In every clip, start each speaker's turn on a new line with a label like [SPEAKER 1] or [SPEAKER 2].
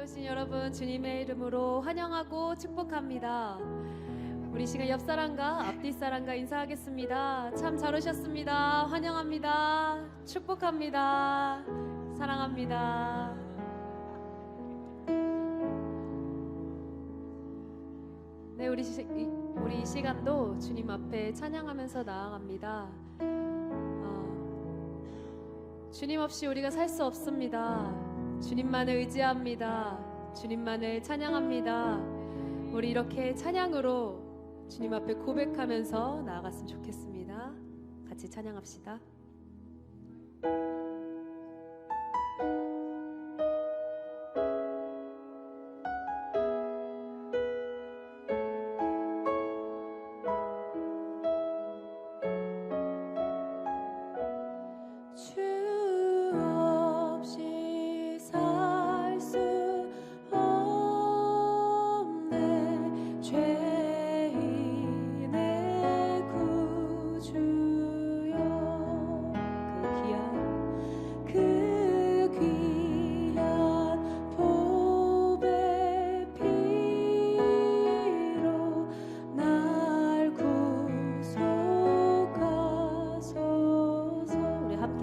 [SPEAKER 1] 오신 여러분 주님의 이름으로 환영하고 축복합니다. 우리 시간 옆 사람과 앞뒤 사람과 인사하겠습니다. 참 잘 오셨습니다. 환영합니다. 축복합니다. 사랑합니다. 네, 우리 시간도 주님 앞에 찬양하면서 나아갑니다. 주님 없이 우리가 살 수 없습니다. 주님만을 의지합니다. 주님만을 찬양합니다. 우리 이렇게 찬양으로 주님 앞에 고백하면서 나아갔으면 좋겠습니다. 같이 찬양합시다.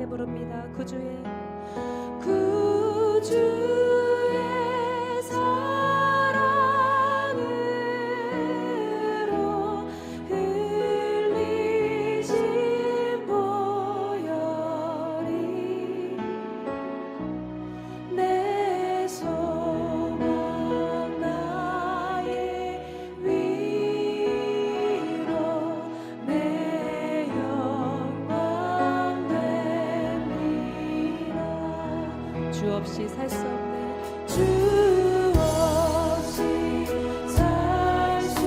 [SPEAKER 1] 부릅니다. 구주의 사랑으로 흘리신 보혈이 내 소망 나의 위로 내 영광 주 없이 살 수 없네. 주 없이 살 수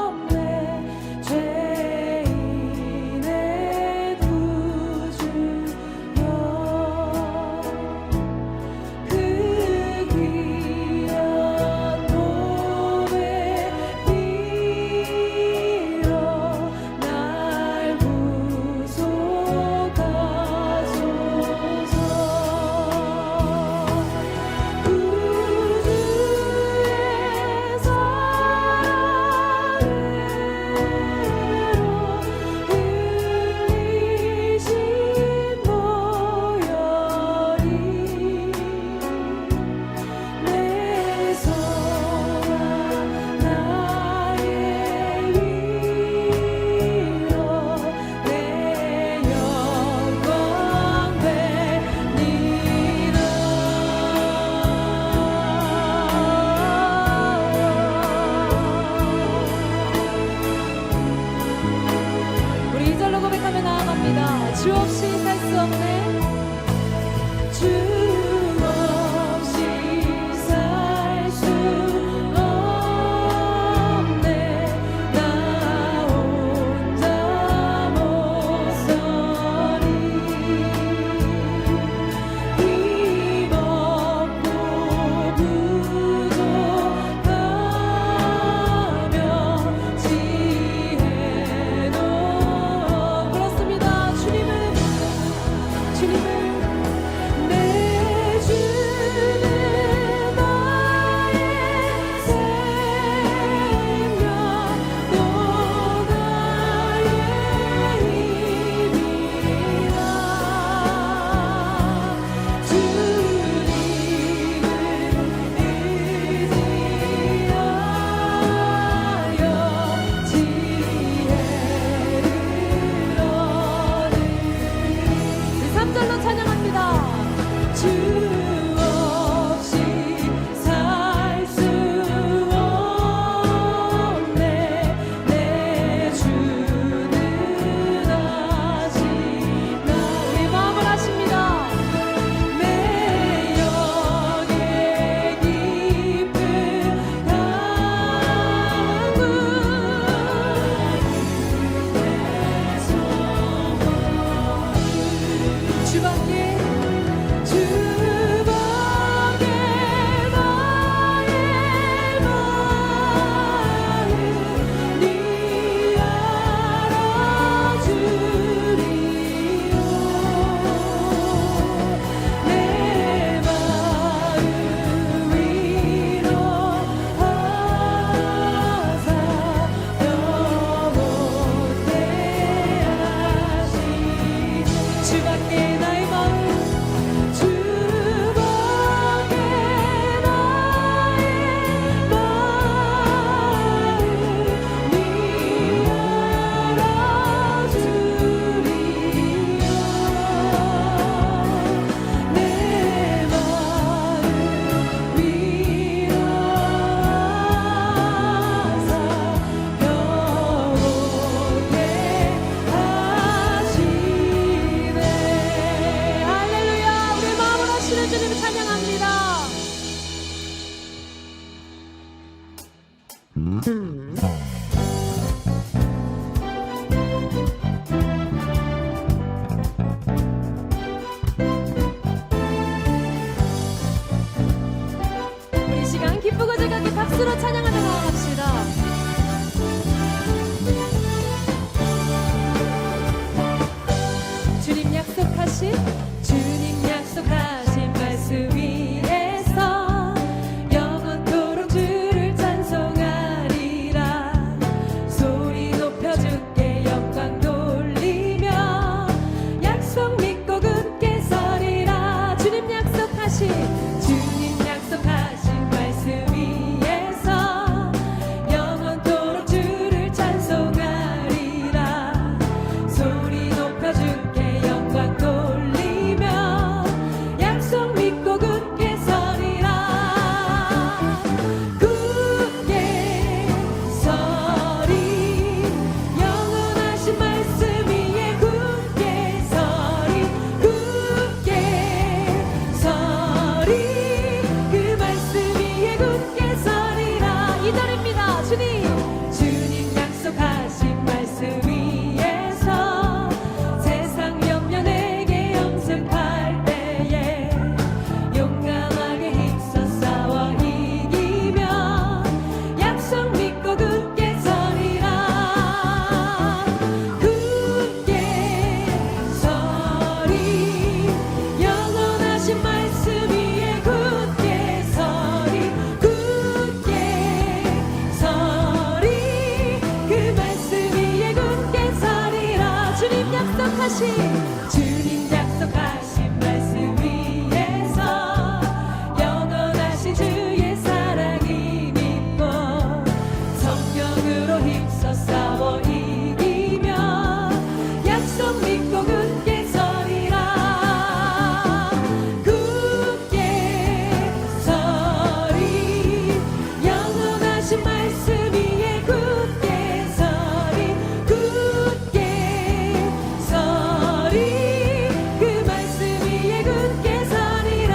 [SPEAKER 1] 없네. 죄인의 구주여 그 귀한 몸의 피로 날 구속하소서. 주 없이 살 수 없네. 주 없이 살 수 없네. 나 혼자 못 서리. 힘없고 부족하며 지혜도 그렇습니다. 주님을 내 주는 나의 생명 또 나의 힘이라. 주님을 의지하여 지혜를 얻으리. 3절로 찬양합니다. 주 없이 살 수 없네. 내 주는 아직 나 우리 마음을 아십니다. 내 영의 깊은 강물 주밖에 박수로 주님을 찬양합니다. 우리 시간 기쁘고 즐겁게 박수로 찬양하며 나아갑시다. 주님 약속하신 말씀 위에서 영원토록 주를 찬송하리라. 소리 높여 주께 영광 돌리며 약속 믿고 굳게 서리라. 주님 약속하신 말씀 위에서 영원토록 주를 찬송하리라. 소리 높여 주께 영광 돌리며 약속 믿고 굳게 서리라. 굳게 서리 영원하신 말씀 위에 굳게 서리. 굳게 서리 그 말씀 위에 굳게 서리라. 이 절입니다. 주님 약속하신 말씀 위에서 세상 염려 내게 염습할 때에 용감하게 힘써 싸워 이기며 약속 믿고 굳게 서리라. 굳게 서리 영원하신 말씀 위에 굳게 서리. 굳게 서리 그 말씀 위에 굳게 서리라. 주님 약속하신 말씀 위에서 영원하신 주의 사랑이 믿고 성령으로 힘써 싸워 이기며 약속 믿고 굳게 서리라. 굳게 서리 영원하신 말씀 위에 굳게 서리. 굳게 서리 그 말씀 위에 굳게 서리라.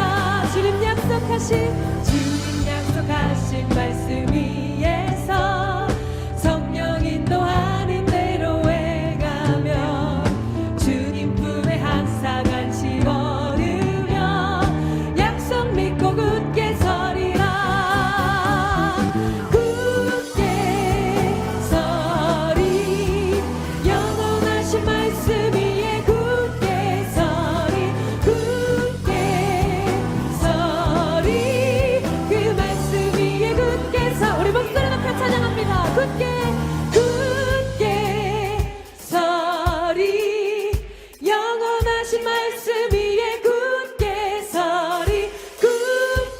[SPEAKER 1] 주님 약속하신 말씀 위에서 성령 인도하는 대로 행하며 주님 품에 항상 안시 얻으며 약속 믿고 굳게 서리라. 굳게 서리 영원하신 말씀 위에 굳게 서리. 굳게 서리 그 말씀 위에 굳게 서. 우리 목소리 높여 찬양합니다. 굳게 서리 영원하신 말씀 위에 굳게 서리. 굳게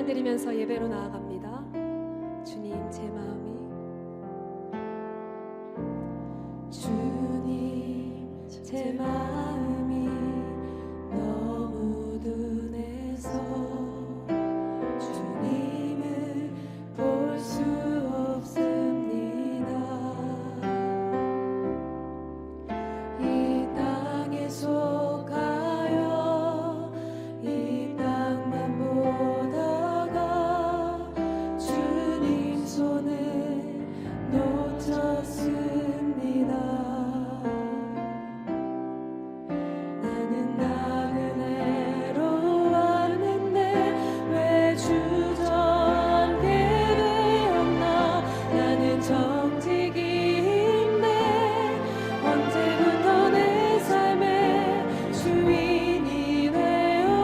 [SPEAKER 1] 드리면서 예배로 나아갑니다. 주님 제 마음이 주님 제 마음이 너무 둔해서 주님을 볼 수 없습니다. 이 땅에 속하여 이 땅만 보다가 주님 손을 놓쳤습니다. 나는 은혜로 왔는데 왜 주저앉게 되었나. 나는 정직인데 언제부터 내 삶의 주인이 되어버렸나.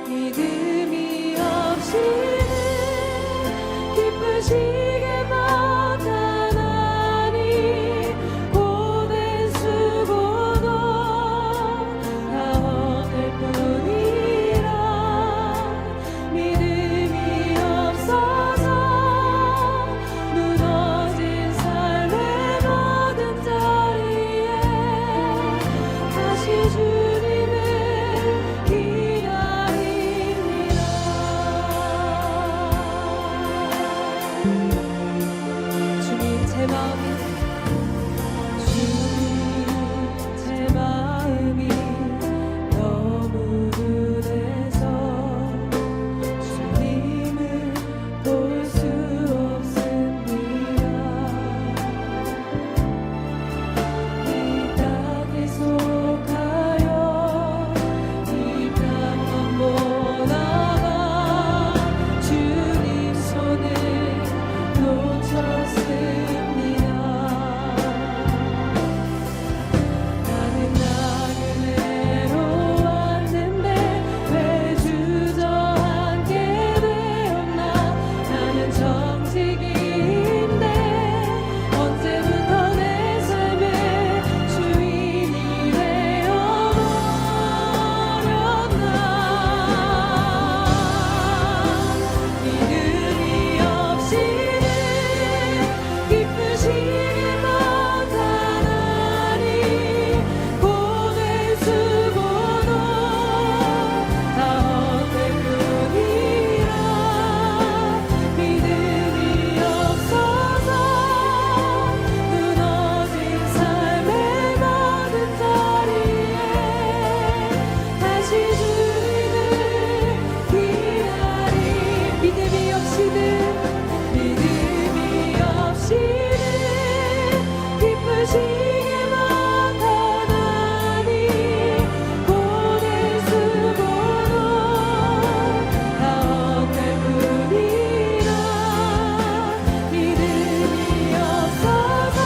[SPEAKER 1] 믿음이 없이는 기쁘시게 못하나니 고된 수고도 다 얻을 뿐이라. 믿음이 없어서 무너진 삶의 모든 자리에 다시 주님을 기다립니다. 주님 제 마음이 너무 둔해서 주님을 볼 수 없습니다. 이 땅에 속하여 이 땅만 보다가 주님 손을 놓쳤습니다. 나는 은혜로 왔는데 왜 주저앉게 되었나. 나는 정직인데 언제부터 내 삶의 주인이 되어버렸나. 믿음이 없이는 기쁘시게 못하나니 고된 수고도 다 얻을 뿐이라. 믿음이 없어서 무너진 삶의 모든 자리에 다시 주님을 기다리. 믿음이 없이는 기쁘시게 못하나니 고된 수고도 다 얻을 뿐이라. 믿음이 없어서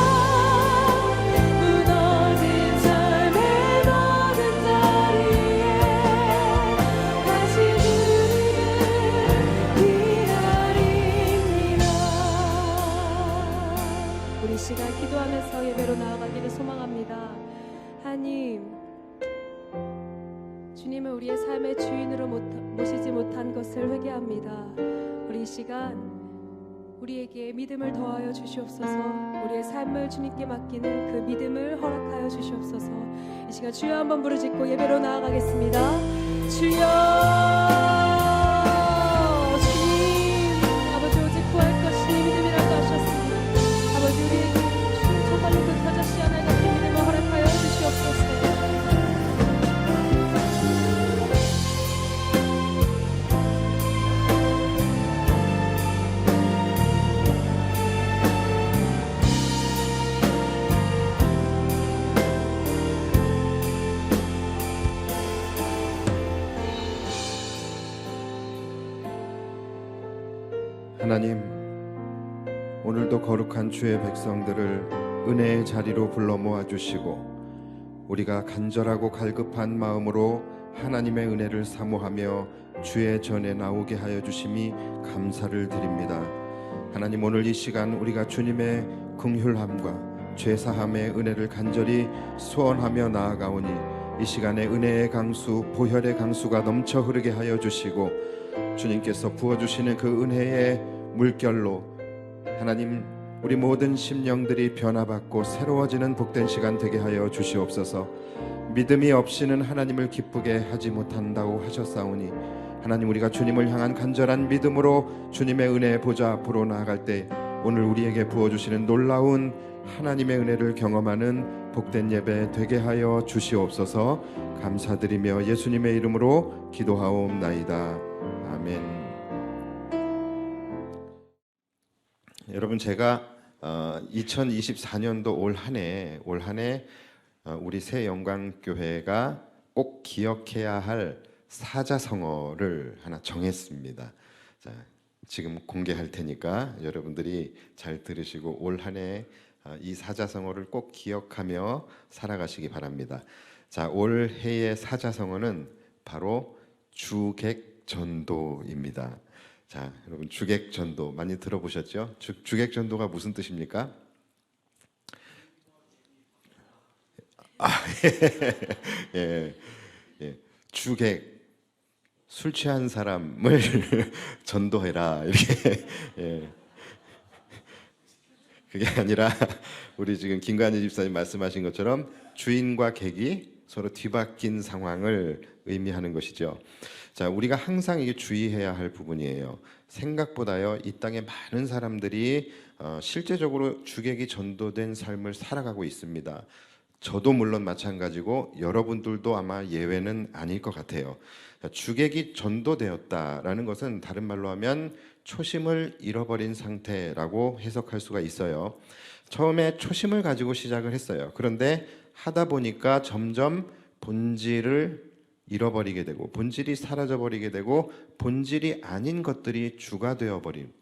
[SPEAKER 1] 무너진 삶의 모든 자리에 다시 주님을 기다립니다. 우리 시간 기도하면서 예배로 나아가기를 소망합니다. 하나님, 주님을 우리의 삶의 주인으로 모시지 못한 것을 회개합니다. 우리 이 시간 우리에게 믿음을 더하여 주시옵소서. 우리의 삶을 주님께 맡기는 그 믿음을 허락하여 주시옵소서. 이 시간 주여 한번 부르짖고 예배로 나아가겠습니다. 주여, 주님, 아버지 오직 구할 것이 믿음이라고 하셨습니다. 아버지 우리에게 정말로 그 겨자씨 하나 같은 믿음을 허락하여 주시옵소서.
[SPEAKER 2] 하나님, 오늘도 거룩한 주의 백성들을 은혜의 자리로 불러 모아주시고 우리가 간절하고 갈급한 마음으로 하나님의 은혜를 사모하며 주의 전에 나오게 하여 주심이 감사를 드립니다. 하나님, 오늘 이 시간 우리가 주님의 긍휼함과 죄사함의 은혜를 간절히 소원하며 나아가오니 이 시간에 은혜의 강수, 보혈의 강수가 넘쳐 흐르게 하여 주시고, 주님께서 부어주시는 그 은혜의 물결로 하나님, 우리 모든 심령들이 변화받고 새로워지는 복된 시간 되게 하여 주시옵소서. 믿음이 없이는 하나님을 기쁘게 하지 못한다고 하셨사오니, 하나님, 우리가 주님을 향한 간절한 믿음으로 주님의 은혜의 보좌 앞으로 나아갈 때 오늘 우리에게 부어주시는 놀라운 하나님의 은혜를 경험하는 복된 예배 되게 하여 주시옵소서. 감사드리며 예수님의 이름으로 기도하옵나이다. 아멘. 여러분, 제가 2024년도 올 한해 우리 새 영광교회가 꼭 기억해야 할 사자성어를 하나 정했습니다. 자, 지금 공개할 테니까 여러분들이 잘 들으시고 올 한해 이 사자성어를 꼭 기억하며 살아가시기 바랍니다. 자, 올 해의 사자성어는 바로 주객전도입니다. 자, 여러분, 주객전도 많이 들어보셨죠? 주객전도가 무슨 뜻입니까? 예, 예. 주객, 술 취한 사람을 전도해라, 이렇게. 예. 그게 아니라 우리 지금 김관희 집사님 말씀하신 것처럼 주인과 객이 서로 뒤바뀐 상황을 의미하는 것이죠. 자, 우리가 항상 이게 주의해야 할 부분이에요. 생각보다요, 이 땅에 많은 사람들이 실제적으로 주객이 전도된 삶을 살아가고 있습니다. 저도 물론 마찬가지고 여러분들도 아마 예외는 아닐 것 같아요. 주객이 전도되었다라는 것은 다른 말로 하면 초심을 잃어버린 상태라고 해석할 수가 있어요. 처음에 초심을 가지고 시작을 했어요. 그런데 하다 보니까 점점 본질을 잃어버리게 되고, 본질이 사라져버리게 되고, 본질이 아닌 것들이 주가 되어버린,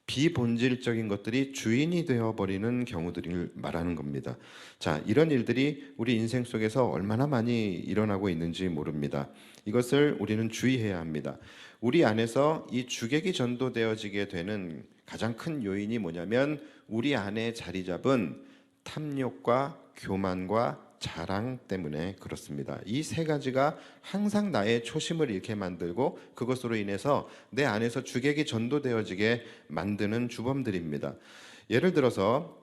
[SPEAKER 2] 비본질적인 것들이 주인이 되어버리는 경우들을 말하는 겁니다. 자, 이런 일들이 우리 인생 속에서 얼마나 많이 일어나고 있는지 모릅니다. 이것을 우리는 주의해야 합니다. 우리 안에서 이 주객이 전도되어지게 되는 가장 큰 요인이 뭐냐면, 우리 안에 자리 잡은 탐욕과 교만과 자랑 때문에 그렇습니다. 이 세 가지가 항상 나의 초심을 잃게 만들고, 그것으로 인해서 내 안에서 주객이 전도되어지게 만드는 주범들입니다. 예를 들어서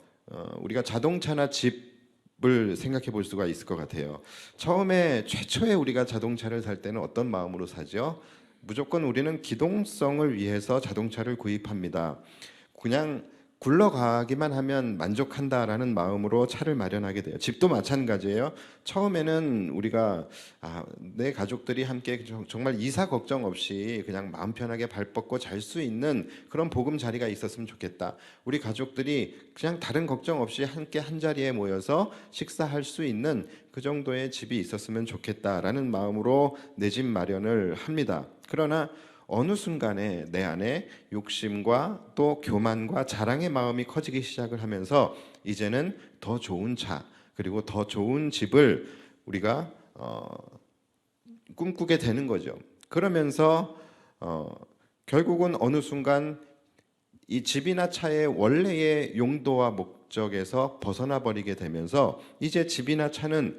[SPEAKER 2] 우리가 자동차나 집을 생각해 볼 수가 있을 것 같아요. 최초에 우리가 자동차를 살 때는 어떤 마음으로 사죠? 무조건 우리는 기동성을 위해서 자동차를 구입합니다. 그냥 굴러가기만 하면 만족한다라는 마음으로 차를 마련하게 돼요. 집도 마찬가지예요. 처음에는 우리가 내 가족들이 함께 정말 이사 걱정 없이 그냥 마음 편하게 발 뻗고 잘 수 있는 그런 보금자리가 있었으면 좋겠다. 우리 가족들이 그냥 다른 걱정 없이 함께 한 자리에 모여서 식사할 수 있는 그 정도의 집이 있었으면 좋겠다라는 마음으로 내 집 마련을 합니다. 그러나 어느 순간에 내 안에 욕심과 또 교만과 자랑의 마음이 커지기 시작을 하면서 이제는 더 좋은 차, 그리고 더 좋은 집을 우리가 꿈꾸게 되는 거죠. 그러면서 결국은 어느 순간 이 집이나 차의 원래의 용도와 목적에서 벗어나 버리게 되면서 이제 집이나 차는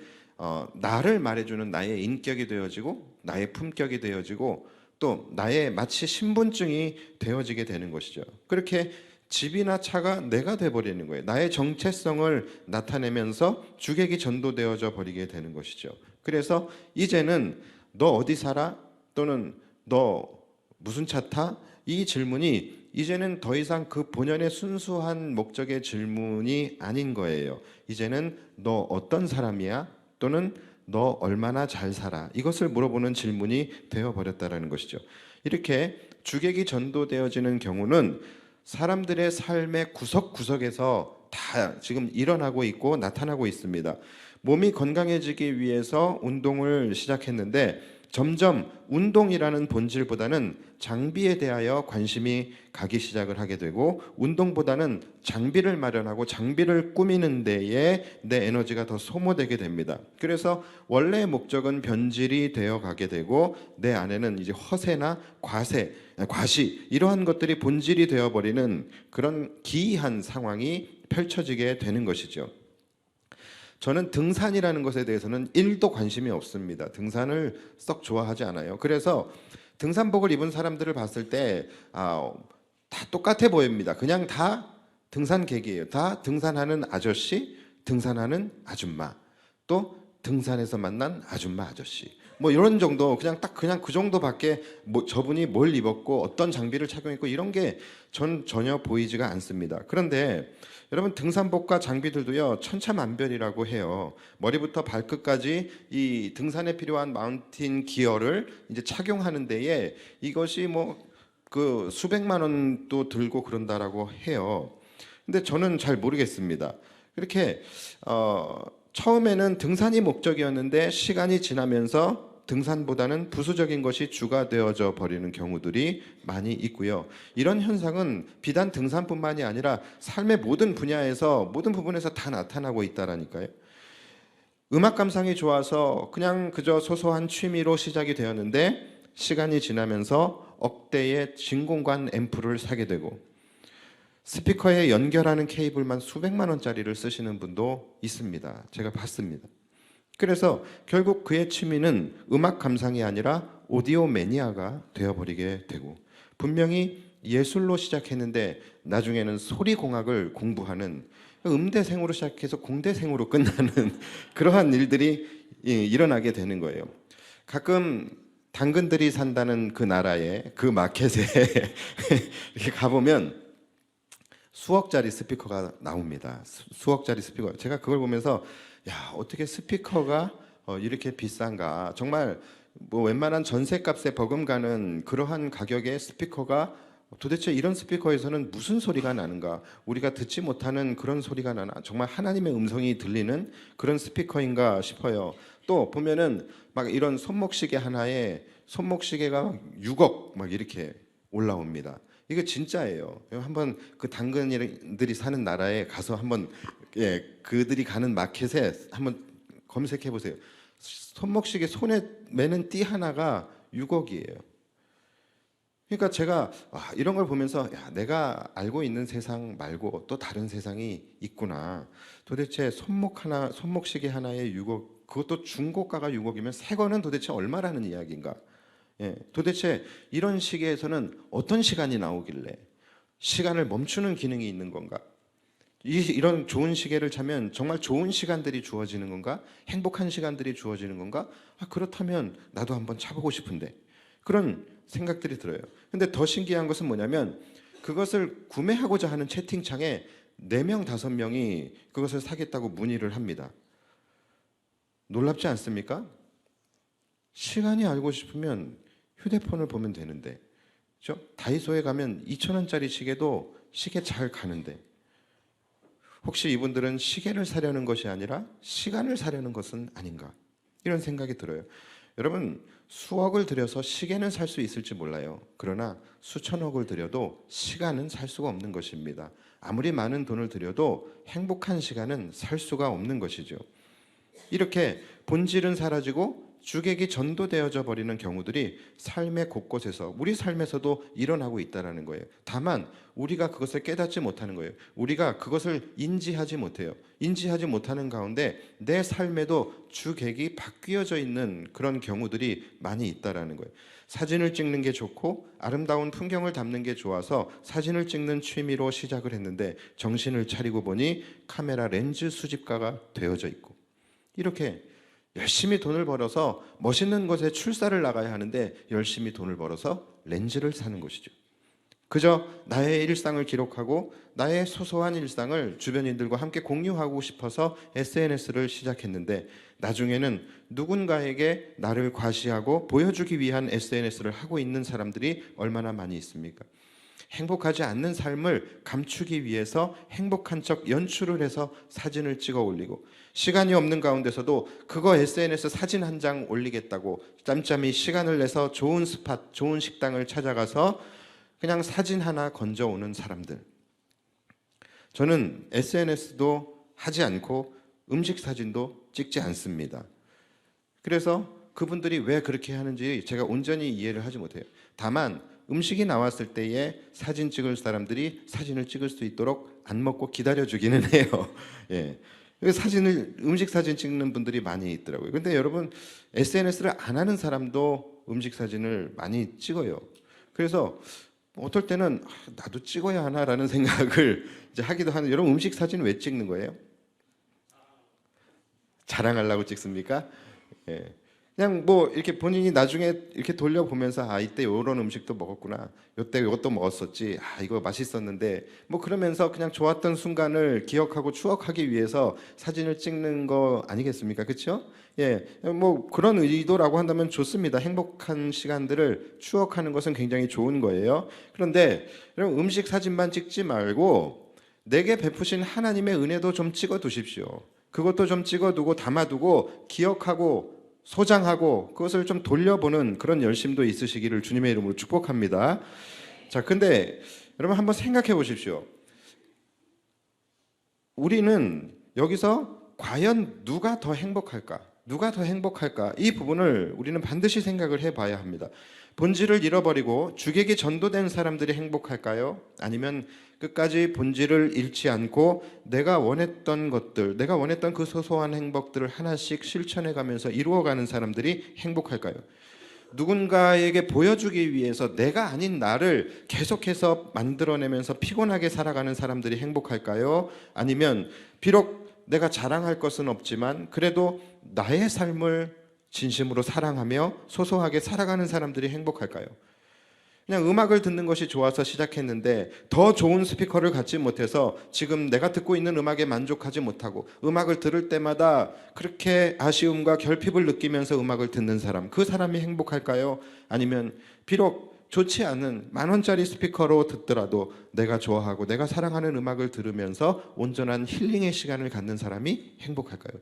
[SPEAKER 2] 나를 말해주는 나의 인격이 되어지고, 나의 품격이 되어지고, 또 나의 마치 신분증이 되어지게 되는 것이죠. 그렇게 집이나 차가 내가 돼버리는 거예요. 나의 정체성을 나타내면서 주객이 전도되어져 버리게 되는 것이죠. 그래서 이제는 너 어디 살아? 또는 너 무슨 차 타? 이 질문이 이제는 더 이상 그 본연의 순수한 목적의 질문이 아닌 거예요. 이제는 너 어떤 사람이야? 또는 너 얼마나 잘 살아? 이것을 물어보는 질문이 되어버렸다는 것이죠. 이렇게 주객이 전도되어지는 경우는 사람들의 삶의 구석구석에서 다 지금 일어나고 있고 나타나고 있습니다. 몸이 건강해지기 위해서 운동을 시작했는데 점점 운동이라는 본질보다는 장비에 대하여 관심이 가기 시작을 하게 되고, 운동보다는 장비를 마련하고 장비를 꾸미는 데에 내 에너지가 더 소모되게 됩니다. 그래서 원래의 목적은 변질이 되어 가게 되고, 내 안에는 이제 허세나 과시 이러한 것들이 본질이 되어버리는 그런 기이한 상황이 펼쳐지게 되는 것이죠. 저는 등산이라는 것에 대해서는 1도 관심이 없습니다. 등산을 썩 좋아하지 않아요. 그래서 등산복을 입은 사람들을 봤을 때 다 똑같아 보입니다. 그냥 다 등산객이에요. 다 등산하는 아저씨, 등산하는 아줌마, 또 등산에서 만난 아줌마 아저씨. 뭐 이런 정도, 그냥 그 정도밖에 뭐 저분이 뭘 입었고 어떤 장비를 착용했고 이런 게 전 전혀 보이지가 않습니다. 그런데 여러분, 등산복과 장비들도요 천차만별이라고 해요. 머리부터 발끝까지 이 등산에 필요한 마운틴 기어를 이제 착용하는 데에 이것이 뭐 그 수백만 원도 들고 그런다라고 해요. 근데 저는 잘 모르겠습니다. 이렇게 처음에는 등산이 목적이었는데 시간이 지나면서 등산보다는 부수적인 것이 주가 되어져 버리는 경우들이 많이 있고요. 이런 현상은 비단 등산뿐만이 아니라 삶의 모든 분야에서, 모든 부분에서 다 나타나고 있다라니까요. 음악 감상이 좋아서 그냥 그저 소소한 취미로 시작이 되었는데 시간이 지나면서 억대의 진공관 앰프를 사게 되고, 스피커에 연결하는 케이블만 수백만 원짜리를 쓰시는 분도 있습니다. 제가 봤습니다. 그래서 결국 그의 취미는 음악 감상이 아니라 오디오 매니아가 되어버리게 되고, 분명히 예술로 시작했는데 나중에는 소리공학을 공부하는, 음대생으로 시작해서 공대생으로 끝나는 그러한 일들이 일어나게 되는 거예요. 가끔 당근들이 산다는 그 나라의 그 마켓에 이렇게 가보면 수억짜리 스피커가 나옵니다. 수억짜리 스피커. 제가 그걸 보면서 야, 어떻게 스피커가 이렇게 비싼가. 정말 뭐 웬만한 전셋값에 버금가는 그러한 가격의 스피커가 도대체 이런 스피커에서는 무슨 소리가 나는가. 우리가 듣지 못하는 그런 소리가 나나. 정말 하나님의 음성이 들리는 그런 스피커인가 싶어요. 또 보면은 막 이런 손목시계 하나에 손목시계가 6억 막 이렇게 올라옵니다. 이거 진짜예요. 한번 그 당근들이 사는 나라에 가서 한번 그들이 가는 마켓에 한번 검색해 보세요. 손목시계 손에 매는 띠 하나가 6억이에요. 그러니까 제가 이런 걸 보면서 야, 내가 알고 있는 세상 말고 또 다른 세상이 있구나. 도대체 손목시계 하나에 6억, 그것도 중고가가 6억이면 새 거는 도대체 얼마라는 이야기인가? 도대체 이런 시계에서는 어떤 시간이 나오길래 시간을 멈추는 기능이 있는 건가? 이런 좋은 시계를 차면 정말 좋은 시간들이 주어지는 건가? 행복한 시간들이 주어지는 건가? 그렇다면 나도 한번 차보고 싶은데, 그런 생각들이 들어요. 근데 더 신기한 것은 뭐냐면 그것을 구매하고자 하는 채팅창에 4명, 5명이 그것을 사겠다고 문의를 합니다. 놀랍지 않습니까? 시간이 알고 싶으면 휴대폰을 보면 되는데, 그렇죠? 다이소에 가면 2,000원짜리 시계도 시계 잘 가는데, 혹시 이분들은 시계를 사려는 것이 아니라 시간을 사려는 것은 아닌가? 이런 생각이 들어요. 여러분, 수억을 들여서 시계는 살 수 있을지 몰라요. 그러나 수천억을 들여도 시간은 살 수가 없는 것입니다. 아무리 많은 돈을 들여도 행복한 시간은 살 수가 없는 것이죠. 이렇게 본질은 사라지고 주객이 전도되어져 버리는 경우들이 삶의 곳곳에서, 우리 삶에서도 일어나고 있다는 거예요. 다만 우리가 그것을 깨닫지 못하는 거예요. 우리가 그것을 인지하지 못해요. 인지하지 못하는 가운데 내 삶에도 주객이 바뀌어져 있는 그런 경우들이 많이 있다는 거예요. 사진을 찍는 게 좋고 아름다운 풍경을 담는 게 좋아서 사진을 찍는 취미로 시작을 했는데 정신을 차리고 보니 카메라 렌즈 수집가가 되어져 있고, 이렇게 열심히 돈을 벌어서 멋있는 곳에 출사를 나가야 하는데 열심히 돈을 벌어서 렌즈를 사는 것이죠. 그저 나의 일상을 기록하고 나의 소소한 일상을 주변인들과 함께 공유하고 싶어서 SNS를 시작했는데 나중에는 누군가에게 나를 과시하고 보여주기 위한 SNS를 하고 있는 사람들이 얼마나 많이 있습니까? 행복하지 않는 삶을 감추기 위해서 행복한 척 연출을 해서 사진을 찍어 올리고, 시간이 없는 가운데서도 그거 SNS 사진 한 장 올리겠다고 짬짬이 시간을 내서 좋은 스팟, 좋은 식당을 찾아가서 그냥 사진 하나 건져오는 사람들. 저는 SNS도 하지 않고 음식 사진도 찍지 않습니다. 그래서 그분들이 왜 그렇게 하는지 제가 온전히 이해를 하지 못해요. 다만 음식이 나왔을 때에 사진 찍을 사람들이 사진을 찍을 수 있도록 안 먹고 기다려주기는 해요. 예. 음식 사진 찍는 분들이 많이 있더라고요. 근데 여러분, SNS를 안 하는 사람도 음식 사진을 많이 찍어요. 그래서 어떨 때는 나도 찍어야 하나라는 생각을 이제 하기도 하는. 여러분, 음식 사진 왜 찍는 거예요? 자랑하려고 찍습니까? 예. 그냥 뭐 이렇게 본인이 나중에 이렇게 돌려보면서 이때 요런 음식도 먹었구나, 요때 이것도 먹었었지, 이거 맛있었는데, 뭐 그러면서 그냥 좋았던 순간을 기억하고 추억하기 위해서 사진을 찍는 거 아니겠습니까? 그렇죠? 예, 뭐 그런 의도라고 한다면 좋습니다. 행복한 시간들을 추억하는 것은 굉장히 좋은 거예요. 그런데 여러분, 음식 사진만 찍지 말고 내게 베푸신 하나님의 은혜도 좀 찍어 두십시오. 그것도 좀 찍어두고 담아두고 기억하고 소장하고 그것을 좀 돌려보는 그런 열심도 있으시기를 주님의 이름으로 축복합니다. 자, 근데 여러분 한번 생각해 보십시오. 우리는 여기서 과연 누가 더 행복할까? 누가 더 행복할까? 이 부분을 우리는 반드시 생각을 해봐야 합니다. 본질을 잃어버리고 주객이 전도된 사람들이 행복할까요? 아니면 끝까지 본질을 잃지 않고 내가 원했던 것들, 내가 원했던 그 소소한 행복들을 하나씩 실천해가면서 이루어가는 사람들이 행복할까요? 누군가에게 보여주기 위해서 내가 아닌 나를 계속해서 만들어내면서 피곤하게 살아가는 사람들이 행복할까요? 아니면 비록 내가 자랑할 것은 없지만 그래도 나의 삶을 진심으로 사랑하며 소소하게 살아가는 사람들이 행복할까요? 그냥 음악을 듣는 것이 좋아서 시작했는데 더 좋은 스피커를 갖지 못해서 지금 내가 듣고 있는 음악에 만족하지 못하고 음악을 들을 때마다 그렇게 아쉬움과 결핍을 느끼면서 음악을 듣는 사람, 그 사람이 행복할까요? 아니면 비록 좋지 않은 10,000원짜리 스피커로 듣더라도 내가 좋아하고 내가 사랑하는 음악을 들으면서 온전한 힐링의 시간을 갖는 사람이 행복할까요?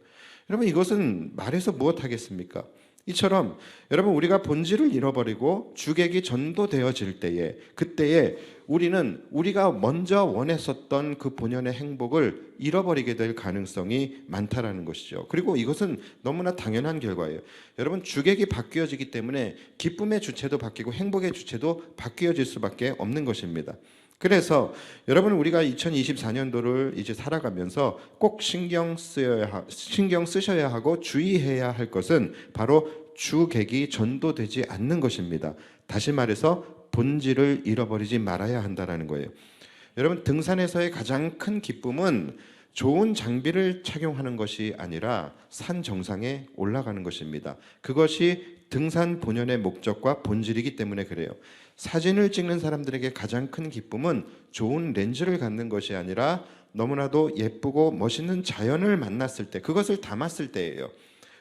[SPEAKER 2] 여러분, 이것은 말해서 무엇하겠습니까? 이처럼 여러분, 우리가 본질을 잃어버리고 주객이 전도되어질 때에, 그때에 우리는 우리가 먼저 원했었던 그 본연의 행복을 잃어버리게 될 가능성이 많다라는 것이죠. 그리고 이것은 너무나 당연한 결과예요. 여러분, 주객이 바뀌어지기 때문에 기쁨의 주체도 바뀌고 행복의 주체도 바뀌어질 수밖에 없는 것입니다. 그래서 여러분, 우리가 2024년도를 이제 살아가면서 꼭 신경 쓰셔야 하고 주의해야 할 것은 바로 주객이 전도되지 않는 것입니다. 다시 말해서 본질을 잃어버리지 말아야 한다는 거예요. 여러분, 등산에서의 가장 큰 기쁨은 좋은 장비를 착용하는 것이 아니라 산 정상에 올라가는 것입니다. 그것이 등산 본연의 목적과 본질이기 때문에 그래요. 사진을 찍는 사람들에게 가장 큰 기쁨은 좋은 렌즈를 갖는 것이 아니라 너무나도 예쁘고 멋있는 자연을 만났을 때, 그것을 담았을 때예요.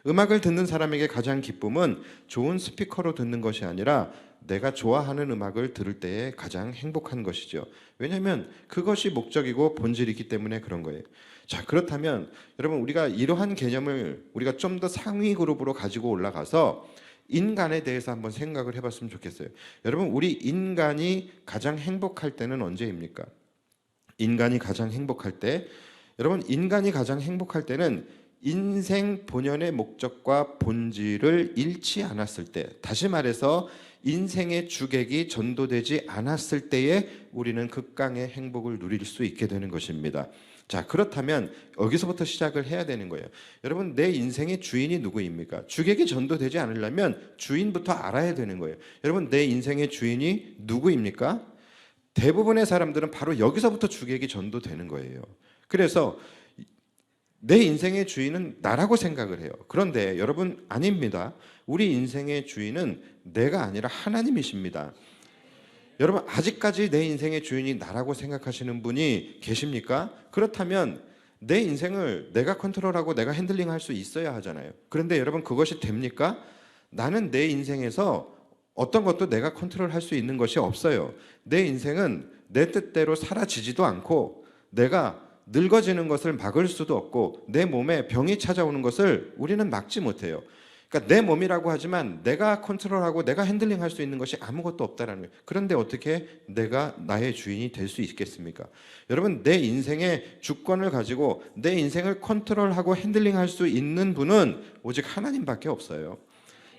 [SPEAKER 2] 음악을 듣는 사람에게 가장 기쁨은 좋은 스피커로 듣는 것이 아니라 내가 좋아하는 음악을 들을 때에 가장 행복한 것이죠. 왜냐하면 그것이 목적이고 본질이기 때문에 그런 거예요. 자, 그렇다면 여러분, 우리가 이러한 개념을 우리가 좀 더 상위 그룹으로 가지고 올라가서 인간에 대해서 한번 생각을 해봤으면 좋겠어요. 여러분, 우리 인간이 가장 행복할 때는 언제입니까? 인간이 가장 행복할 때, 여러분, 인간이 가장 행복할 때는 인생 본연의 목적과 본질을 잃지 않았을 때, 다시 말해서 인생의 주객이 전도되지 않았을 때에 우리는 극강의 행복을 누릴 수 있게 되는 것입니다. 자, 그렇다면 여기서부터 시작을 해야 되는 거예요. 여러분, 내 인생의 주인이 누구입니까? 주객이 전도되지 않으려면 주인부터 알아야 되는 거예요. 여러분, 내 인생의 주인이 누구입니까? 대부분의 사람들은 바로 여기서부터 주객이 전도되는 거예요. 그래서 내 인생의 주인은 나라고 생각을 해요. 그런데 여러분, 아닙니다. 우리 인생의 주인은 내가 아니라 하나님이십니다. 여러분, 아직까지 내 인생의 주인이 나라고 생각하시는 분이 계십니까? 그렇다면 내 인생을 내가 컨트롤하고 내가 핸들링할 수 있어야 하잖아요. 그런데 여러분, 그것이 됩니까? 나는 내 인생에서 어떤 것도 내가 컨트롤할 수 있는 것이 없어요. 내 인생은 내 뜻대로 사라지지도 않고 내가 늙어지는 것을 막을 수도 없고 내 몸에 병이 찾아오는 것을 우리는 막지 못해요. 그러니까 내 몸이라고 하지만 내가 컨트롤하고 내가 핸들링할 수 있는 것이 아무것도 없다라는 거예요. 그런데 어떻게 내가 나의 주인이 될 수 있겠습니까? 여러분, 내 인생의 주권을 가지고 내 인생을 컨트롤하고 핸들링할 수 있는 분은 오직 하나님밖에 없어요.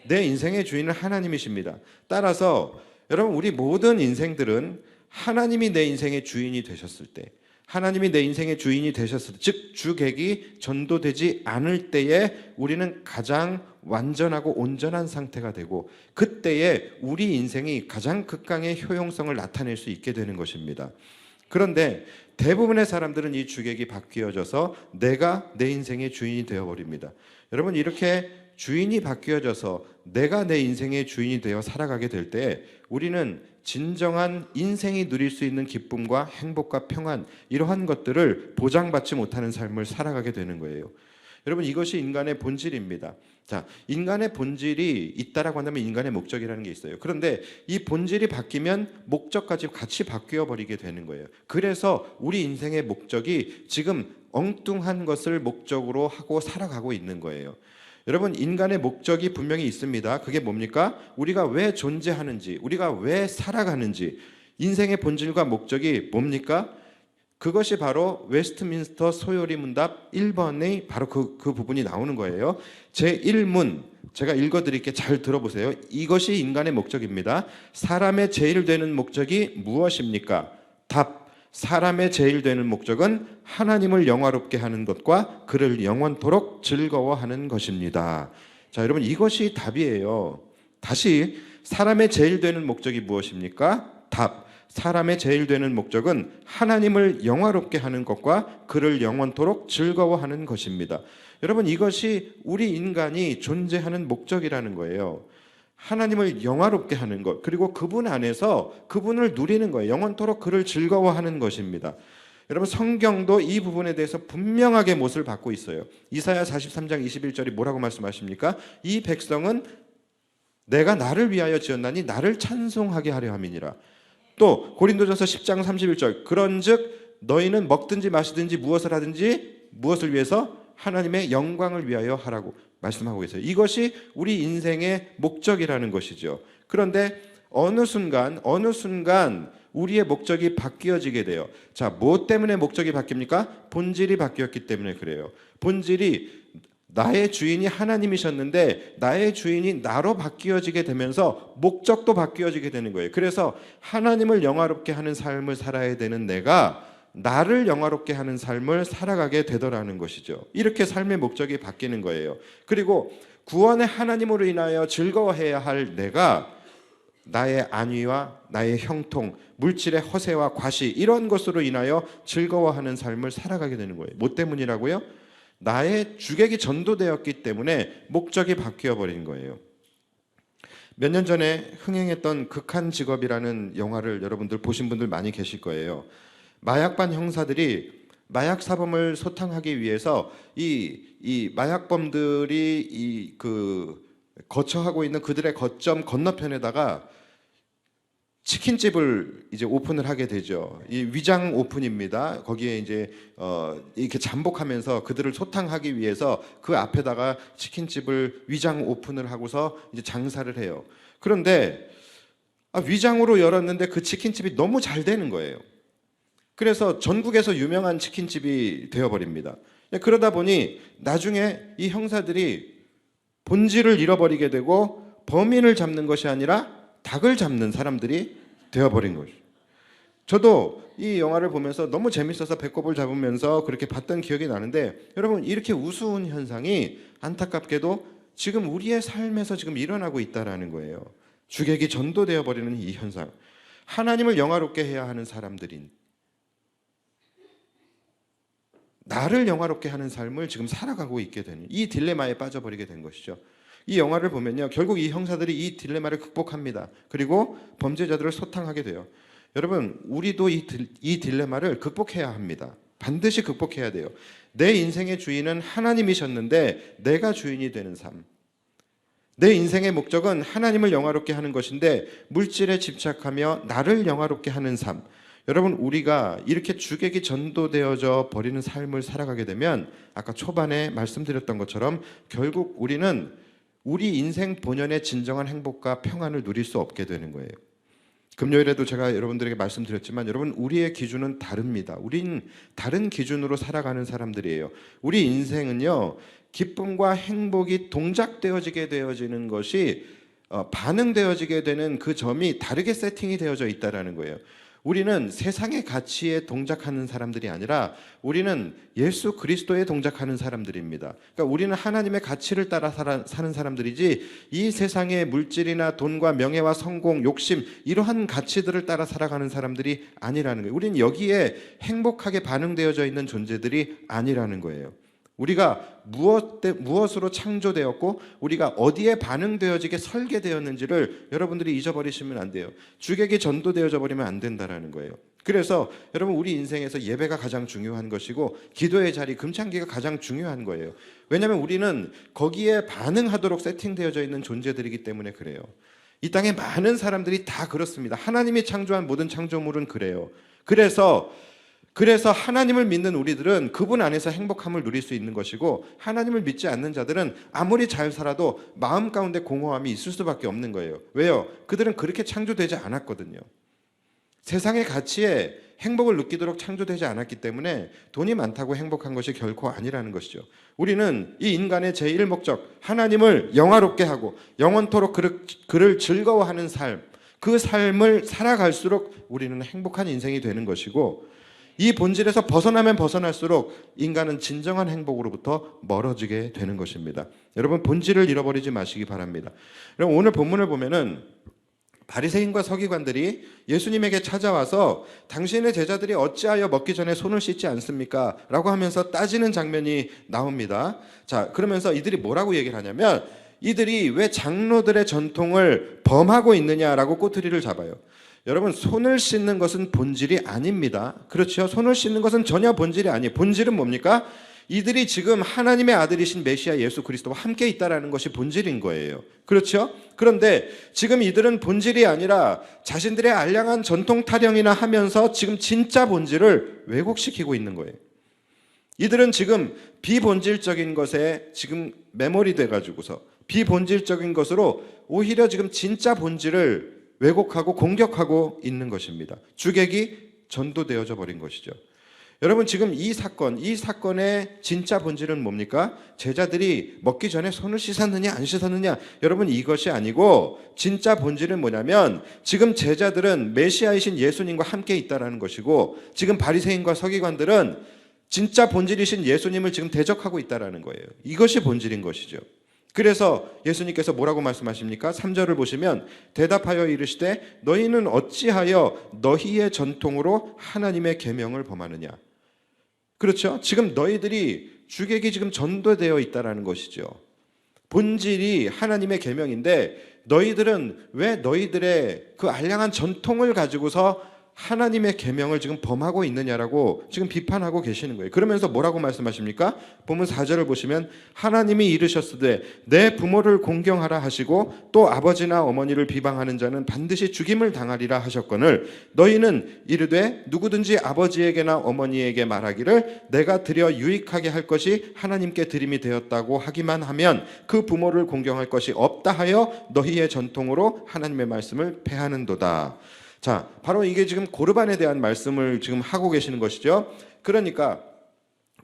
[SPEAKER 2] 내 인생의 주인은 하나님이십니다. 따라서 여러분, 우리 모든 인생들은 하나님이 내 인생의 주인이 되셨을 때, 하나님이 내 인생의 주인이 되셨을 때, 즉 주객이 전도되지 않을 때에 우리는 가장 완전하고 온전한 상태가 되고, 그때에 우리 인생이 가장 극강의 효용성을 나타낼 수 있게 되는 것입니다. 그런데 대부분의 사람들은 이 주객이 바뀌어져서 내가 내 인생의 주인이 되어버립니다. 여러분, 이렇게 주인이 바뀌어져서 내가 내 인생의 주인이 되어 살아가게 될 때 우리는 진정한 인생이 누릴 수 있는 기쁨과 행복과 평안, 이러한 것들을 보장받지 못하는 삶을 살아가게 되는 거예요. 여러분, 이것이 인간의 본질입니다. 자, 인간의 본질이 있다라고 한다면 인간의 목적이라는 게 있어요. 그런데 이 본질이 바뀌면 목적까지 같이 바뀌어 버리게 되는 거예요. 그래서 우리 인생의 목적이 지금 엉뚱한 것을 목적으로 하고 살아가고 있는 거예요. 여러분, 인간의 목적이 분명히 있습니다. 그게 뭡니까? 우리가 왜 존재하는지, 우리가 왜 살아가는지, 인생의 본질과 목적이 뭡니까? 그것이 바로 웨스트민스터 소요리 문답 1번의 바로 그 부분이 나오는 거예요. 제1문 제가 읽어드릴게, 잘 들어보세요. 이것이 인간의 목적입니다. 사람의 제일 되는 목적이 무엇입니까? 답: 사람의 제일 되는 목적은 하나님을 영화롭게 하는 것과 그를 영원토록 즐거워하는 것입니다. 자, 여러분, 이것이 답이에요. 다시, 사람의 제일 되는 목적이 무엇입니까? 답: 사람의 제일 되는 목적은 하나님을 영화롭게 하는 것과 그를 영원토록 즐거워하는 것입니다. 여러분, 이것이 우리 인간이 존재하는 목적이라는 거예요. 하나님을 영화롭게 하는 것, 그리고 그분 안에서 그분을 누리는 거예요. 영원토록 그를 즐거워하는 것입니다. 여러분, 성경도 이 부분에 대해서 분명하게 못을 받고 있어요. 이사야 43장 21절이 뭐라고 말씀하십니까? 이 백성은 내가 나를 위하여 지었나니 나를 찬송하게 하려 함이니라. 또 고린도전서 10장 31절, 그런즉 너희는 먹든지 마시든지 무엇을 하든지 무엇을 위해서? 하나님의 영광을 위하여 하라고 말씀하고 있어요. 이것이 우리 인생의 목적이라는 것이죠. 그런데 어느 순간 우리의 목적이 바뀌어지게 돼요. 자, 뭐 때문에 목적이 바뀝니까? 본질이 바뀌었기 때문에 그래요. 본질이, 나의 주인이 하나님이셨는데 나의 주인이 나로 바뀌어지게 되면서 목적도 바뀌어지게 되는 거예요. 그래서 하나님을 영화롭게 하는 삶을 살아야 되는 내가 나를 영화롭게 하는 삶을 살아가게 되더라는 것이죠. 이렇게 삶의 목적이 바뀌는 거예요. 그리고 구원의 하나님으로 인하여 즐거워해야 할 내가 나의 안위와 나의 형통, 물질의 허세와 과시, 이런 것으로 인하여 즐거워하는 삶을 살아가게 되는 거예요. 뭐 때문이라고요? 나의 주객이 전도되었기 때문에 목적이 바뀌어 버린 거예요. 몇 년 전에 흥행했던 극한 직업이라는 영화를 여러분들 보신 분들 많이 계실 거예요. 마약반 형사들이 마약 사범을 소탕하기 위해서 이 마약범들이 거처하고 있는 그들의 거점 건너편에다가 치킨집을 이제 오픈을 하게 되죠. 이 위장 오픈입니다. 거기에 이제 이렇게 잠복하면서 그들을 소탕하기 위해서 그 앞에다가 치킨집을 위장 오픈을 하고서 이제 장사를 해요. 그런데 위장으로 열었는데 그 치킨집이 너무 잘 되는 거예요. 그래서 전국에서 유명한 치킨집이 되어버립니다. 그러다 보니 나중에 이 형사들이 본질을 잃어버리게 되고 범인을 잡는 것이 아니라 닭을 잡는 사람들이 되어버린 거죠. 저도 이 영화를 보면서 너무 재밌어서 배꼽을 잡으면서 그렇게 봤던 기억이 나는데, 여러분, 이렇게 우스운 현상이 안타깝게도 지금 우리의 삶에서 지금 일어나고 있다라는 거예요. 주객이 전도되어 버리는 이 현상. 하나님을 영화롭게 해야 하는 사람들인, 나를 영화롭게 하는 삶을 지금 살아가고 있게 되는 이 딜레마에 빠져버리게 된 것이죠. 이 영화를 보면요, 결국 이 형사들이 이 딜레마를 극복합니다. 그리고 범죄자들을 소탕하게 돼요. 여러분, 우리도 이 딜레마를 극복해야 합니다. 반드시 극복해야 돼요. 내 인생의 주인은 하나님이셨는데 내가 주인이 되는 삶. 내 인생의 목적은 하나님을 영화롭게 하는 것인데 물질에 집착하며 나를 영화롭게 하는 삶. 여러분, 우리가 이렇게 주객이 전도되어져 버리는 삶을 살아가게 되면 아까 초반에 말씀드렸던 것처럼 결국 우리는 우리 인생 본연의 진정한 행복과 평안을 누릴 수 없게 되는 거예요. 금요일에도 제가 여러분들에게 말씀드렸지만, 여러분, 우리의 기준은 다릅니다. 우린 다른 기준으로 살아가는 사람들이에요. 우리 인생은요, 기쁨과 행복이 동작되어지게 되어지는 것이 반응되어지게 되는 그 점이 다르게 세팅이 되어져 있다는 거예요. 우리는 세상의 가치에 동작하는 사람들이 아니라 우리는 예수 그리스도에 동작하는 사람들입니다. 그러니까 우리는 하나님의 가치를 따라 사는 사람들이지 이 세상의 물질이나 돈과 명예와 성공, 욕심 이러한 가치들을 따라 살아가는 사람들이 아니라는 거예요. 우리는 여기에 행복하게 반응되어져 있는 존재들이 아니라는 거예요. 우리가 무엇으로 창조되었고 우리가 어디에 반응되어지게 설계되었는지를 여러분들이 잊어버리시면 안 돼요. 주객이 전도되어져 버리면 안 된다라는 거예요. 그래서 여러분 우리 인생에서 예배가 가장 중요한 것이고 기도의 자리, 금창기가 가장 중요한 거예요. 왜냐하면 우리는 거기에 반응하도록 세팅되어져 있는 존재들이기 때문에 그래요. 이 땅에 많은 사람들이 다 그렇습니다. 하나님이 창조한 모든 창조물은 그래요. 그래서 하나님을 믿는 우리들은 그분 안에서 행복함을 누릴 수 있는 것이고 하나님을 믿지 않는 자들은 아무리 잘 살아도 마음 가운데 공허함이 있을 수밖에 없는 거예요. 왜요? 그들은 그렇게 창조되지 않았거든요. 세상의 가치에 행복을 느끼도록 창조되지 않았기 때문에 돈이 많다고 행복한 것이 결코 아니라는 것이죠. 우리는 이 인간의 제1목적 하나님을 영화롭게 하고 영원토록 그를 즐거워하는 삶, 그 삶을 살아갈수록 우리는 행복한 인생이 되는 것이고 이 본질에서 벗어나면 벗어날수록 인간은 진정한 행복으로부터 멀어지게 되는 것입니다. 여러분 본질을 잃어버리지 마시기 바랍니다. 여러분 오늘 본문을 보면은 바리새인과 서기관들이 예수님에게 찾아와서 당신의 제자들이 어찌하여 먹기 전에 손을 씻지 않습니까? 라고 하면서 따지는 장면이 나옵니다. 자, 그러면서 이들이 뭐라고 얘기를 하냐면 이들이 왜 장로들의 전통을 범하고 있느냐라고 꼬투리를 잡아요. 여러분 손을 씻는 것은 본질이 아닙니다. 그렇죠? 손을 씻는 것은 전혀 본질이 아니에요. 본질은 뭡니까? 이들이 지금 하나님의 아들이신 메시아 예수 그리스도와 함께 있다라는 것이 본질인 거예요. 그렇죠? 그런데 지금 이들은 본질이 아니라 자신들의 알량한 전통 타령이나 하면서 지금 진짜 본질을 왜곡시키고 있는 거예요. 이들은 지금 비본질적인 것에 지금 메모리 돼가지고서 비본질적인 것으로 오히려 지금 진짜 본질을 왜곡하고 공격하고 있는 것입니다. 주객이 전도되어져 버린 것이죠. 여러분 지금 이 사건의 진짜 본질은 뭡니까? 제자들이 먹기 전에 손을 씻었느냐 안 씻었느냐 여러분 이것이 아니고 진짜 본질은 뭐냐면 지금 제자들은 메시아이신 예수님과 함께 있다라는 것이고 지금 바리새인과 서기관들은 진짜 본질이신 예수님을 지금 대적하고 있다라는 거예요. 이것이 본질인 것이죠. 그래서 예수님께서 뭐라고 말씀하십니까? 3절을 보시면 대답하여 이르시되 너희는 어찌하여 너희의 전통으로 하나님의 계명을 범하느냐. 그렇죠? 지금 너희들이 주객이 지금 전도되어 있다라는 것이죠. 본질이 하나님의 계명인데 너희들은 왜 너희들의 그 알량한 전통을 가지고서 하나님의 계명을 지금 범하고 있느냐라고 지금 비판하고 계시는 거예요. 그러면서 뭐라고 말씀하십니까? 본문 4절을 보시면 하나님이 이르셨으되 내 부모를 공경하라 하시고 또 아버지나 어머니를 비방하는 자는 반드시 죽임을 당하리라 하셨거늘 너희는 이르되 누구든지 아버지에게나 어머니에게 말하기를 내가 드려 유익하게 할 것이 하나님께 드림이 되었다고 하기만 하면 그 부모를 공경할 것이 없다 하여 너희의 전통으로 하나님의 말씀을 폐하는도다. 자, 바로 이게 지금 고르반에 대한 말씀을 지금 하고 계시는 것이죠. 그러니까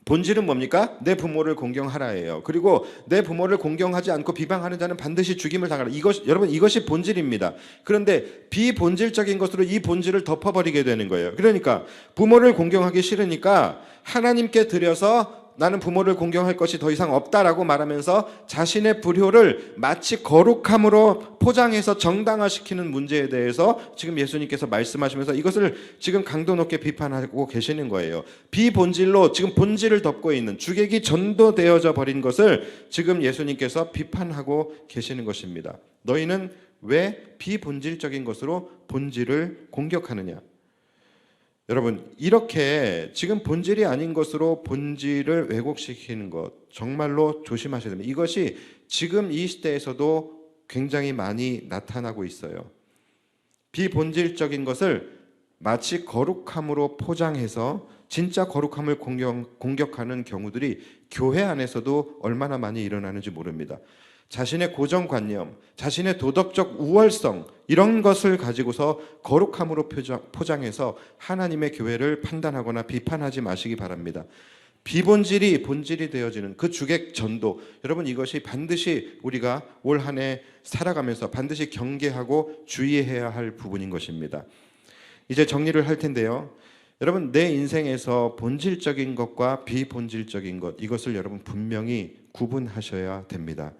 [SPEAKER 2] 본질은 뭡니까? 내 부모를 공경하라예요. 그리고 내 부모를 공경하지 않고 비방하는 자는 반드시 죽임을 당하라. 여러분 이것이 본질입니다. 그런데 비본질적인 것으로 이 본질을 덮어버리게 되는 거예요. 그러니까 부모를 공경하기 싫으니까 하나님께 드려서 나는 부모를 공경할 것이 더 이상 없다라고 말하면서 자신의 불효를 마치 거룩함으로 포장해서 정당화시키는 문제에 대해서 지금 예수님께서 말씀하시면서 이것을 지금 강도 높게 비판하고 계시는 거예요. 비본질로 지금 본질을 덮고 있는 주객이 전도되어져 버린 것을 지금 예수님께서 비판하고 계시는 것입니다. 너희는 왜 비본질적인 것으로 본질을 공격하느냐? 여러분 이렇게 지금 본질이 아닌 것으로 본질을 왜곡시키는 것 정말로 조심하셔야 됩니다. 이것이 지금 이 시대에서도 굉장히 많이 나타나고 있어요. 비본질적인 것을 마치 거룩함으로 포장해서 진짜 거룩함을 공격하는 경우들이 교회 안에서도 얼마나 많이 일어나는지 모릅니다. 자신의 고정관념, 자신의 도덕적 우월성 이런 것을 가지고서 거룩함으로 포장해서 하나님의 교회를 판단하거나 비판하지 마시기 바랍니다. 비본질이 본질이 되어지는 그 주객 전도 여러분 이것이 반드시 우리가 올 한 해 살아가면서 반드시 경계하고 주의해야 할 부분인 것입니다. 이제 정리를 할 텐데요. 여러분, 내 인생에서 본질적인 것과 비본질적인 것, 이것을 여러분 분명히 구분하셔야 됩니다.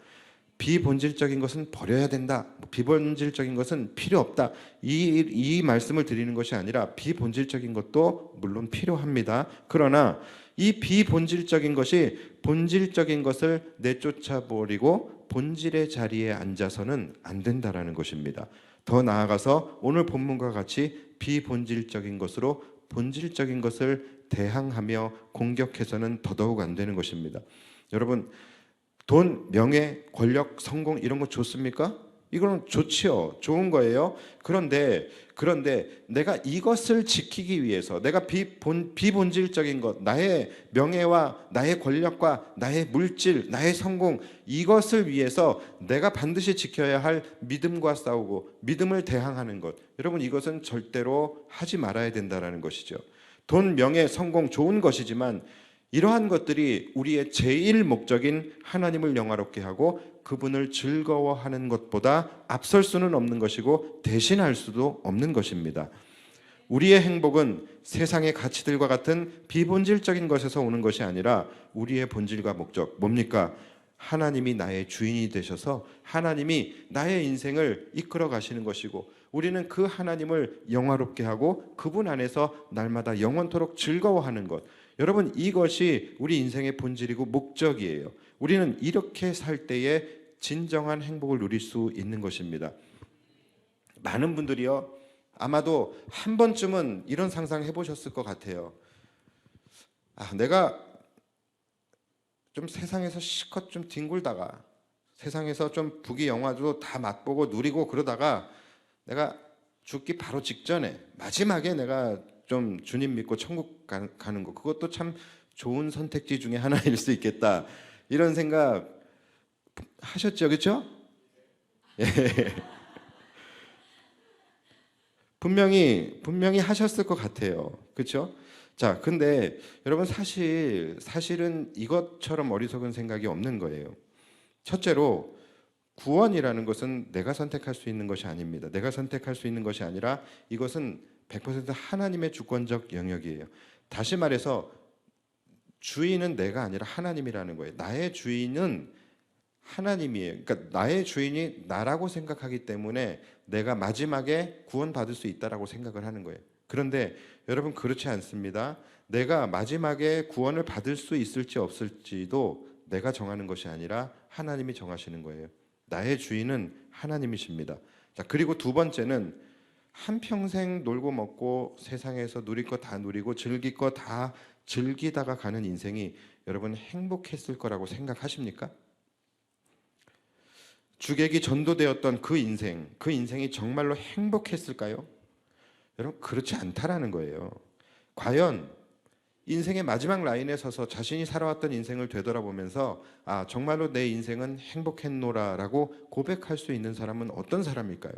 [SPEAKER 2] 비본질적인 것은 버려야 된다. 비본질적인 것은 필요 없다. 이 말씀을 드리는 것이 아니라 비본질적인 것도 물론 필요합니다. 그러나 이 비본질적인 것이 본질적인 것을 내쫓아 버리고 본질의 자리에 앉아서는 안 된다라는 것입니다. 더 나아가서 오늘 본문과 같이 비본질적인 것으로 본질적인 것을 대항하며 공격해서는 더더욱 안 되는 것입니다. 여러분, 돈, 명예, 권력, 성공 이런 거 좋습니까? 이거는 좋지요. 좋은 거예요. 그런데 내가 이것을 지키기 위해서 내가 비본질적인 것, 나의 명예와 나의 권력과 나의 물질, 나의 성공 이것을 위해서 내가 반드시 지켜야 할 믿음과 싸우고 믿음을 대항하는 것. 여러분, 이것은 절대로 하지 말아야 된다라는 것이죠. 돈, 명예, 성공 좋은 것이지만 이러한 것들이 우리의 제일 목적인 하나님을 영화롭게 하고 그분을 즐거워하는 것보다 앞설 수는 없는 것이고 대신할 수도 없는 것입니다. 우리의 행복은 세상의 가치들과 같은 비본질적인 것에서 오는 것이 아니라 우리의 본질과 목적, 뭡니까? 하나님이 나의 주인이 되셔서 하나님이 나의 인생을 이끌어 가시는 것이고 우리는 그 하나님을 영화롭게 하고 그분 안에서 날마다 영원토록 즐거워하는 것. 여러분, 이것이 우리 인생의 본질이고 목적이에요. 우리는 이렇게 살 때에 진정한 행복을 누릴 수 있는 것입니다. 많은 분들이요, 아마도 한 번쯤은 이런 상상 해보셨을 것 같아요. 내가 좀 세상에서 실컷 좀 뒹굴다가 세상에서 좀 부귀영화도 다 맛보고 누리고 그러다가 내가 죽기 바로 직전에 마지막에 내가 좀 주님 믿고 천국 가는 거, 그것도 참 좋은 선택지 중에 하나일 수 있겠다, 이런 생각 하셨죠, 그렇죠? 예. 분명히 하셨을 것 같아요, 그렇죠? 자, 근데 여러분, 사실은 이것처럼 어리석은 생각이 없는 거예요. 첫째로, 구원이라는 것은 내가 선택할 수 있는 것이 아닙니다. 내가 선택할 수 있는 것이 아니라 이것은 100% 하나님의 주권적 영역이에요. 다시 말해서 주인은 내가 아니라 하나님이라는 거예요. 나의 주인은 하나님이에요. 그러니까 나의 주인이 나라고 생각하기 때문에 내가 마지막에 구원받을 수 있다라고 생각을 하는 거예요. 그런데 여러분, 그렇지 않습니다. 내가 마지막에 구원을 받을 수 있을지 없을지도 내가 정하는 것이 아니라 하나님이 정하시는 거예요. 나의 주인은 하나님이십니다. 자, 그리고 두 번째는 한평생 놀고 먹고 세상에서 누릴 거 다 누리고 즐길 거 다 즐기다가 가는 인생이 여러분 행복했을 거라고 생각하십니까? 주객이 전도되었던 그 인생이 정말로 행복했을까요? 여러분, 그렇지 않다라는 거예요. 과연 인생의 마지막 라인에 서서 자신이 살아왔던 인생을 되돌아보면서 정말로 내 인생은 행복했노라라고 고백할 수 있는 사람은 어떤 사람일까요?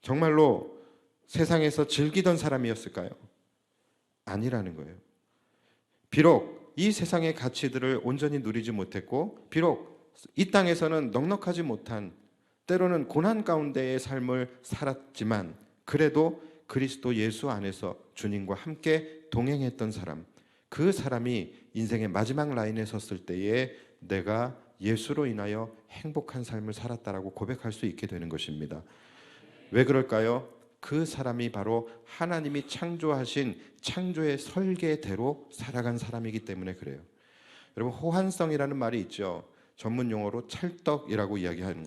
[SPEAKER 2] 정말로 세상에서 즐기던 사람이었을까요? 아니라는 거예요. 비록 이 세상의 가치들을 온전히 누리지 못했고 비록 이 땅에서는 넉넉하지 못한, 때로는 고난 가운데의 삶을 살았지만 그래도 그리스도 예수 안에서 주님과 함께 동행했던 사람, 그 사람이 인생의 마지막 라인에 섰을 때에 내가 예수로 인하여 행복한 삶을 살았다라고 고백할 수 있게 되는 것입니다. 왜 그럴까요? 그 사람이 바로 하나님이 창조하신 창조의 설계대로 살아간 사람이기 때문에 그래요. 여러분, 호환성이라는 말이 있죠. 전문 용어로 찰떡이라고 이야기하는,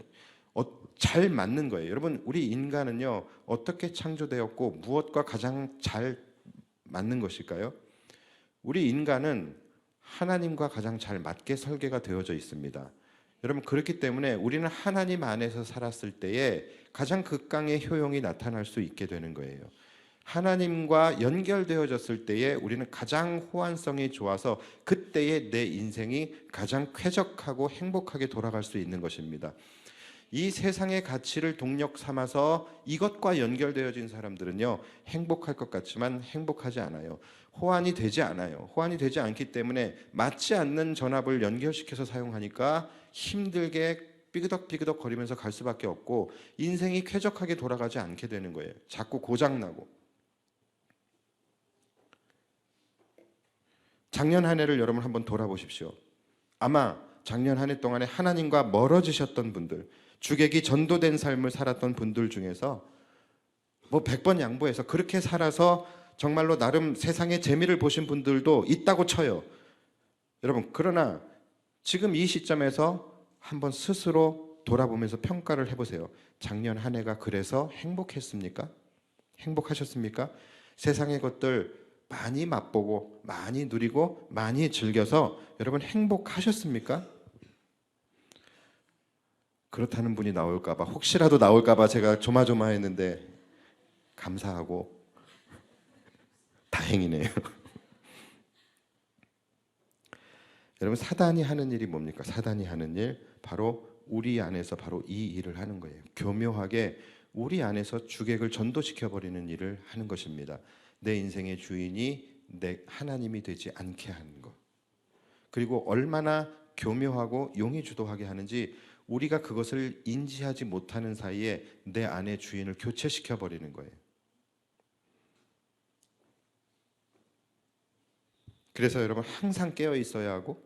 [SPEAKER 2] 잘 맞는 거예요. 여러분, 우리 인간은요, 어떻게 창조되었고 무엇과 가장 잘 맞는 것일까요? 우리 인간은 하나님과 가장 잘 맞게 설계가 되어져 있습니다. 여러분, 그렇기 때문에 우리는 하나님 안에서 살았을 때에 가장 극강의 효용이 나타날 수 있게 되는 거예요. 하나님과 연결되어졌을 때에 우리는 가장 호환성이 좋아서 그때의 내 인생이 가장 쾌적하고 행복하게 돌아갈 수 있는 것입니다. 이 세상의 가치를 동력 삼아서 이것과 연결되어진 사람들은요, 행복할 것 같지만 행복하지 않아요. 호환이 되지 않아요. 호환이 되지 않기 때문에 맞지 않는 전압을 연결시켜서 사용하니까 힘들게 삐그덕삐그덕 거리면서 갈 수밖에 없고 인생이 쾌적하게 돌아가지 않게 되는 거예요. 자꾸 고장나고. 작년 한 해를 여러분 한번 돌아보십시오. 아마 작년 한 해 동안에 하나님과 멀어지셨던 분들, 주객이 전도된 삶을 살았던 분들 중에서 뭐 100번 양보해서 그렇게 살아서 정말로 나름 세상의 재미를 보신 분들도 있다고 쳐요. 여러분, 그러나 지금 이 시점에서 한번 스스로 돌아보면서 평가를 해보세요. 작년 한 해가 그래서 행복했습니까? 행복하셨습니까? 세상의 것들 많이 맛보고 많이 누리고 많이 즐겨서 여러분 행복하셨습니까? 그렇다는 분이 나올까봐, 혹시라도 나올까봐 제가 조마조마했는데 감사하고 다행이네요. 여러분, 사단이 하는 일이 뭡니까? 사단이 하는 일, 바로 우리 안에서 바로 이 일을 하는 거예요. 교묘하게 우리 안에서 주객을 전도시켜 버리는 일을 하는 것입니다. 내 인생의 주인이 내 하나님이 되지 않게 하는 것. 그리고 얼마나 교묘하고 용의주도하게 하는지 우리가 그것을 인지하지 못하는 사이에 내 안의 주인을 교체시켜 버리는 거예요. 그래서 여러분, 항상 깨어 있어야 하고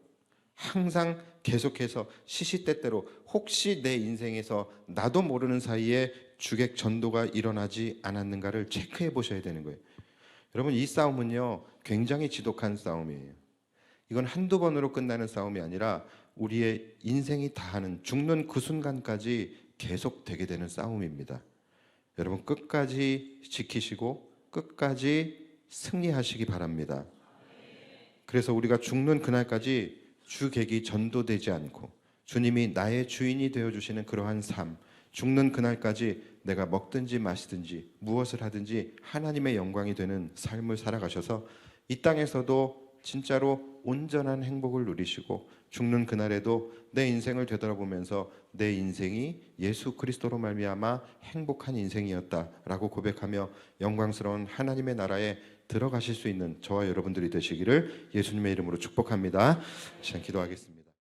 [SPEAKER 2] 항상 계속해서 시시때때로 혹시 내 인생에서 나도 모르는 사이에 주객 전도가 일어나지 않았는가를 체크해 보셔야 되는 거예요. 여러분, 이 싸움은요 굉장히 지독한 싸움이에요. 이건 한두 번으로 끝나는 싸움이 아니라 우리의 인생이 다하는, 죽는 그 순간까지 계속되게 되는 싸움입니다. 여러분, 끝까지 지키시고 끝까지 승리하시기 바랍니다. 그래서 우리가 죽는 그날까지 주객이 전도되지 않고 주님이 나의 주인이 되어주시는 그러한 삶, 죽는 그날까지 내가 먹든지 마시든지 무엇을 하든지 하나님의 영광이 되는 삶을 살아가셔서 이 땅에서도 진짜로 온전한 행복을 누리시고 죽는 그날에도 내 인생을 되돌아보면서 내 인생이 예수 그리스도로 말미암아 행복한 인생이었다라고 고백하며 영광스러운 하나님의 나라에 들어가실 수 있는 저와 여러분들이 되시기를 예수님의 이름으로 축복합니다. 시간 기도하겠습니다.